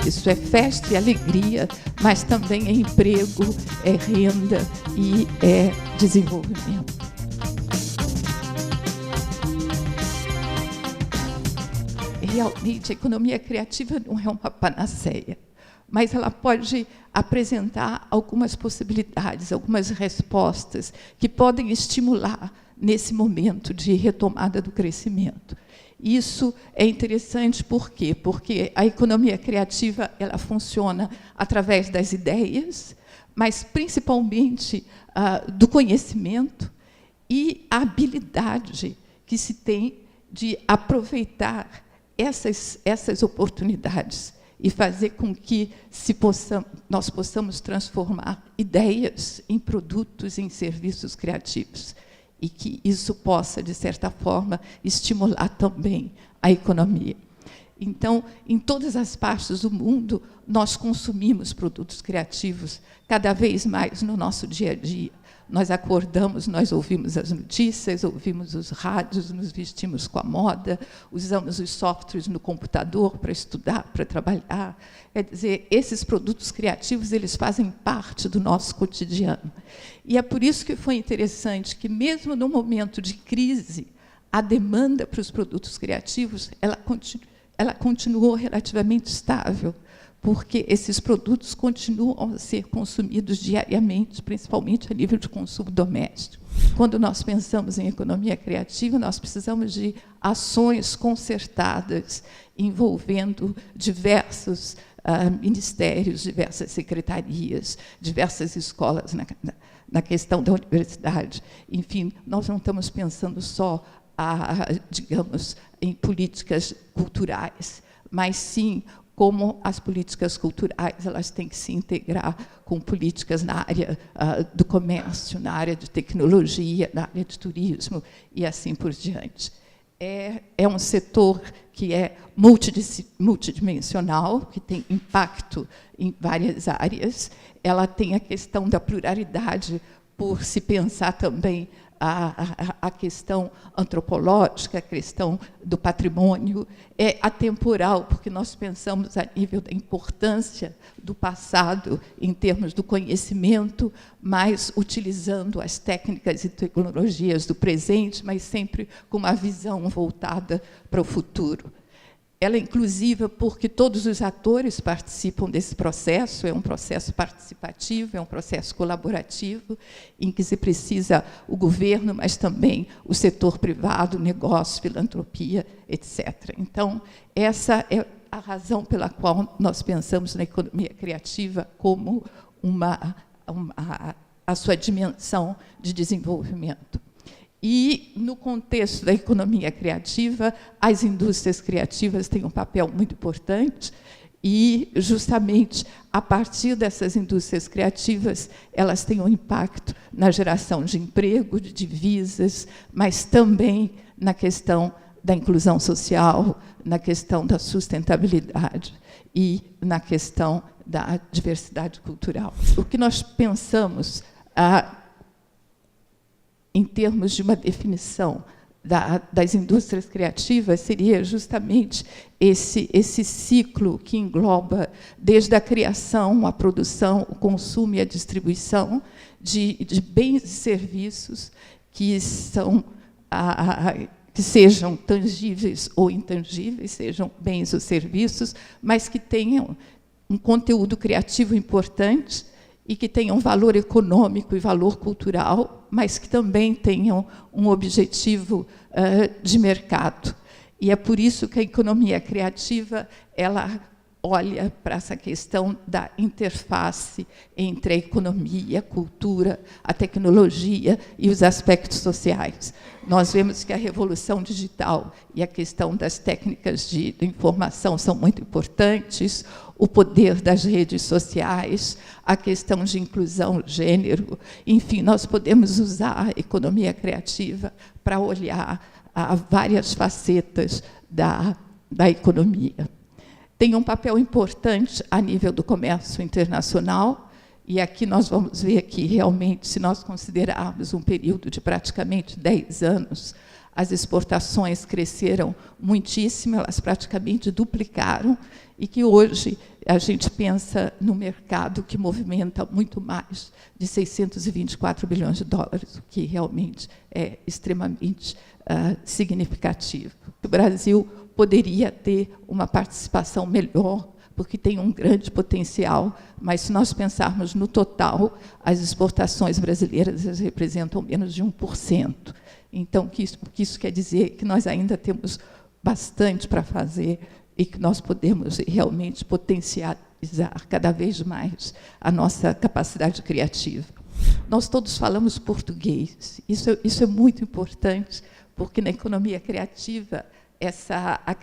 Isso é festa e alegria, mas também é emprego, é renda e é desenvolvimento. Realmente, a economia criativa não é uma panaceia, mas ela pode apresentar algumas possibilidades, algumas respostas que podem estimular nesse momento de retomada do crescimento. Isso é interessante por quê? Porque a economia criativa ela funciona através das ideias, mas principalmente do conhecimento e a habilidade que se tem de aproveitar essas oportunidades e fazer com que nós possamos transformar ideias em produtos, em serviços criativos, e que isso possa, de certa forma, estimular também a economia. Então, em todas as partes do mundo, nós consumimos produtos criativos cada vez mais no nosso dia a dia. Nós acordamos, nós ouvimos as notícias, ouvimos os rádios, nos vestimos com a moda, usamos os softwares no computador para estudar, para trabalhar. Quer dizer, esses produtos criativos eles fazem parte do nosso cotidiano. E é por isso que foi interessante que, mesmo no momento de crise, a demanda para os produtos criativos ela continuou relativamente estável, porque esses produtos continuam a ser consumidos diariamente, principalmente a nível de consumo doméstico. Quando nós pensamos em economia criativa, nós precisamos de ações concertadas, envolvendo diversos ministérios, diversas secretarias, diversas escolas na questão da universidade. Enfim, nós não estamos pensando só, digamos, em políticas culturais, mas sim como as políticas culturais elas têm que se integrar com políticas na área do comércio, na área de tecnologia, na área de turismo e assim por diante. É um setor que é multidimensional, que tem impacto em várias áreas. Ela tem a questão da pluralidade, por se pensar também a questão antropológica, a questão do patrimônio, é atemporal, porque nós pensamos a nível da importância do passado em termos do conhecimento, mas utilizando as técnicas e tecnologias do presente, mas sempre com uma visão voltada para o futuro. Ela é inclusiva porque todos os atores participam desse processo, é um processo participativo, é um processo colaborativo, em que se precisa o governo, mas também o setor privado, negócio, filantropia, etc. Então, essa é a razão pela qual nós pensamos na economia criativa como a sua dimensão de desenvolvimento. E, no contexto da economia criativa, as indústrias criativas têm um papel muito importante e, justamente, a partir dessas indústrias criativas, elas têm um impacto na geração de emprego, de divisas, mas também na questão da inclusão social, na questão da sustentabilidade e na questão da diversidade cultural. O que nós pensamos em termos de uma definição das indústrias criativas, seria justamente esse ciclo que engloba, desde a criação, a produção, o consumo e a distribuição de bens e serviços que sejam tangíveis ou intangíveis, sejam bens ou serviços, mas que tenham um conteúdo criativo importante, e que tenham valor econômico e valor cultural, mas que também tenham um objetivo de mercado. E é por isso que a economia criativa ela olha para essa questão da interface entre a economia, a cultura, a tecnologia e os aspectos sociais. Nós vemos que a revolução digital e a questão das técnicas de informação são muito importantes, o poder das redes sociais, a questão de inclusão, gênero, enfim, nós podemos usar a economia criativa para olhar várias facetas da economia. Tem um papel importante a nível do comércio internacional, E aqui nós vamos ver que, realmente, se nós considerarmos um período de praticamente 10 anos, as exportações cresceram muitíssimo, elas praticamente duplicaram, e que hoje a gente pensa no mercado que movimenta muito mais de 624 bilhões de dólares, o que realmente é extremamente significativo. O Brasil poderia ter uma participação melhor, porque tem um grande potencial, mas se nós pensarmos no total, as exportações brasileiras representam menos de 1%. Então, o que isso quer dizer? Que nós ainda temos bastante para fazer e que nós podemos realmente potencializar cada vez mais a nossa capacidade criativa. Nós todos falamos português. Isso é muito importante, porque na economia criativa,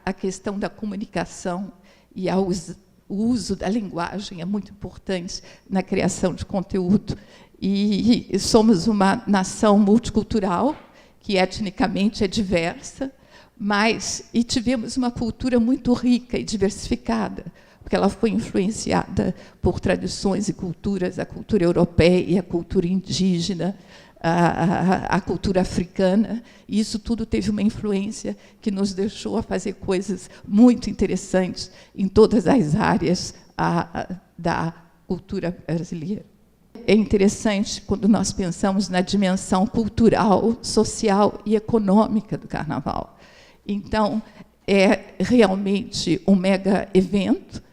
a questão da comunicação e o uso da linguagem é muito importante na criação de conteúdo. E somos uma nação multicultural, que etnicamente é diversa, e tivemos uma cultura muito rica e diversificada, porque ela foi influenciada por tradições e culturas, a cultura europeia, a cultura indígena, a cultura africana, e isso tudo teve uma influência que nos deixou a fazer coisas muito interessantes em todas as áreas da cultura brasileira. É interessante quando nós pensamos na dimensão cultural, social e econômica do Carnaval. Então, é realmente um mega evento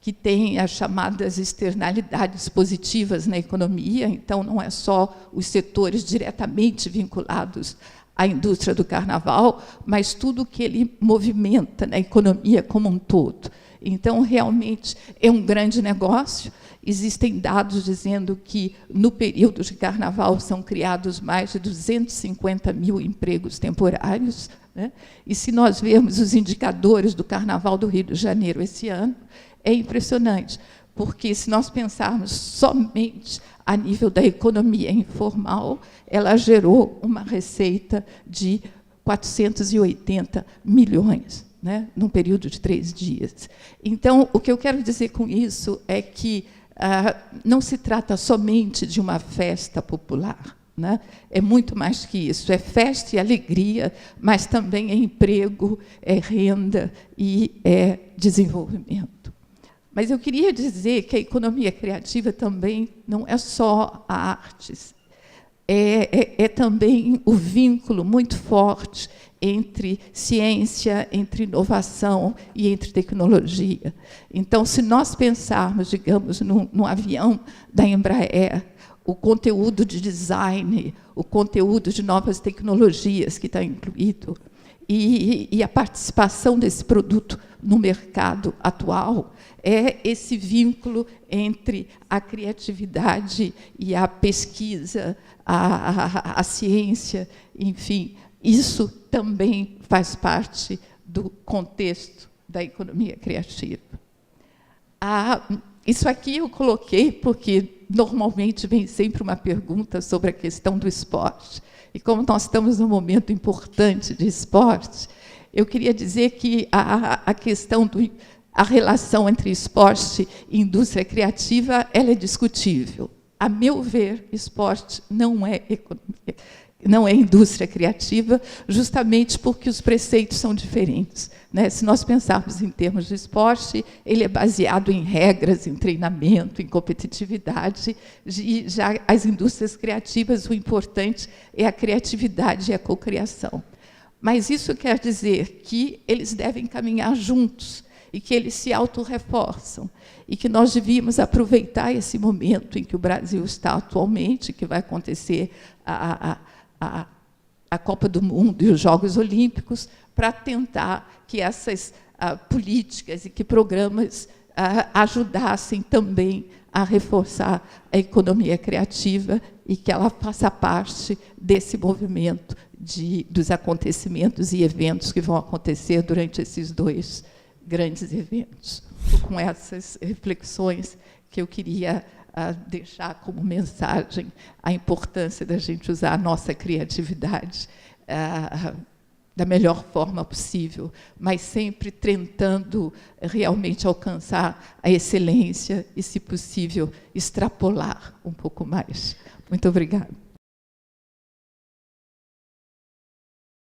que tem as chamadas externalidades positivas na economia. Então, não é só os setores diretamente vinculados à indústria do Carnaval, mas tudo que ele movimenta na economia como um todo. Então, realmente, é um grande negócio. Existem dados dizendo que, no período de Carnaval, são criados mais de 250 mil empregos temporários, né? E, se nós vermos os indicadores do Carnaval do Rio de Janeiro esse ano, é impressionante, porque, se nós pensarmos somente a nível da economia informal, ela gerou uma receita de 480 milhões, né, num período de 3 dias. Então, o que eu quero dizer com isso é que não se trata somente de uma festa popular, né? É muito mais que isso. É festa e alegria, mas também é emprego, é renda e é desenvolvimento. Mas eu queria dizer que a economia criativa também não é só a artes, é também o vínculo muito forte entre ciência, entre inovação e entre tecnologia. Então, se nós pensarmos, digamos, num avião da Embraer, o conteúdo de design, o conteúdo de novas tecnologias que está incluído, e a participação desse produto no mercado atual, é esse vínculo entre a criatividade e a pesquisa, a ciência, enfim, isso também faz parte do contexto da economia criativa. Isso aqui eu coloquei porque, normalmente, vem sempre uma pergunta sobre a questão do esporte. E, como nós estamos num momento importante de esporte, eu queria dizer que a questão a relação entre esporte e indústria criativa, ela é discutível. A meu ver, esporte não é economia, não é indústria criativa, justamente porque os preceitos são diferentes, né? Se nós pensarmos em termos de esporte, ele é baseado em regras, em treinamento, em competitividade, e já as indústrias criativas, o importante é a criatividade e a cocriação. Mas isso quer dizer que eles devem caminhar juntos, e que eles se autorreforçam, e que nós devíamos aproveitar esse momento em que o Brasil está atualmente, que vai acontecer a Copa do Mundo e os Jogos Olímpicos, para tentar que essas políticas e que programas ajudassem também a reforçar a economia criativa e que ela faça parte desse movimento dos acontecimentos e eventos que vão acontecer durante esses 2 grandes eventos. Com essas reflexões que eu queria deixar como mensagem a importância da gente usar a nossa criatividade da melhor forma possível, mas sempre tentando realmente alcançar a excelência e, se possível, extrapolar um pouco mais. Muito obrigada.